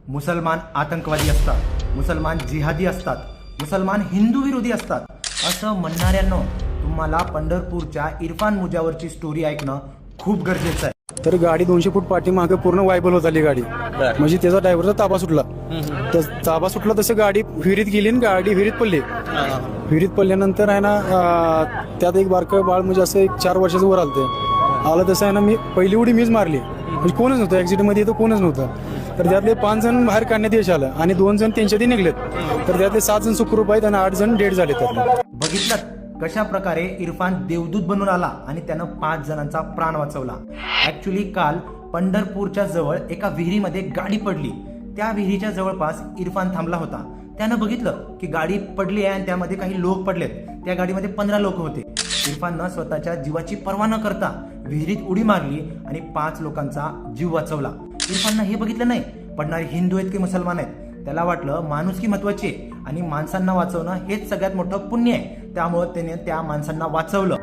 मुसलमान आतंकवादी असतात, मुसलमान जिहादी असतात, मुसलमान हिंदू विरोधी असतात असं म्हणणाऱ्यांनो तुम्हाला पंढरपूरच्या इरफान मुजावरची स्टोरी ऐकणं खूप गरजेचं आहे. तर गाडी 200 फूट पाठीमागे पूर्ण वायबल होत आली गाडी. म्हणजे त्याचा ड्रायव्हरचा ताबा सुटला. तर ताबा सुटला तसं गाडी विहिरीत गेली आणि गाडी विहिरीत पडली. विहिरीत पडल्यानंतर आहे ना त्यात एक बारकं बाळ म्हणजे असं 1-4 वर्षाचं वर आलं तसं आहे ना मी पहिली उडी मीच मारली. म्हणजे कोणच नव्हतं ऍक्सिडेंटमध्ये तर कोणच नव्हतं. तर त्यातले 5 जण बाहेर काढण्यात यश आलं आणि 2 जण त्यांच्यातही निघलेत. तर त्यातले 7 जण सुखरूप आहेत आणि 8 जण डेड झाले. त्यातले बघितलं कशा प्रकारे इरफान देवदूत बनून आला आणि त्यानं 5 जणांचा प्राण वाचवला. ऍक्च्युली काल पंढरपूरच्या जवळ एका विहिरीमध्ये गाडी पडली. त्या विहिरीच्या जवळपास इरफान थांबला होता. त्यानं बघितलं की गाडी पडली आहे आणि त्यामध्ये काही लोक पडलेत. त्या गाडीमध्ये 15 लोक होते. इरफाननं स्वतःच्या जीवाची पर्वा न करता विहिरीत उडी मारली आणि 5 लोकांचा जीव वाचवला. इरफाननं हे बघितलं नाही पडणारे हिंदू आहेत की मुसलमान आहेत. त्याला वाटलं माणुसकी महत्वाची आहे आणि माणसांना वाचवणं हेच सगळ्यात मोठं पुण्य आहे. त्यामुळे त्याने त्या माणसांना वाचवलं.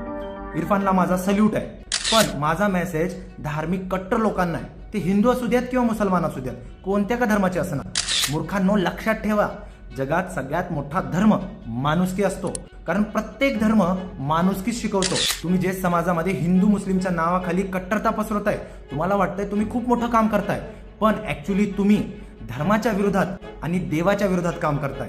इरफानला माझा सल्यूट आहे. पण माझा मेसेज धार्मिक कट्टर लोकांना आहे. ते हिंदू असू द्यात किंवा मुसलमान असू द्यात, कोणत्या का धर्माचे असणार. मूर्खांनो लक्षात ठेवा, जगात सगळ्यात मोठा धर्म माणुसकी असतो. कारण प्रत्येक धर्म माणुसकीच शिकवतो. तुम्ही जे समाजामध्ये हिंदू मुस्लिमच्या नावाखाली कट्टरता पसरवताय, तुम्हाला वाटतंय तुम्ही खूप मोठं काम करताय, पण ऍक्च्युली तुम्ही धर्माच्या विरोधात आणि देवाच्या विरोधात काम करताय.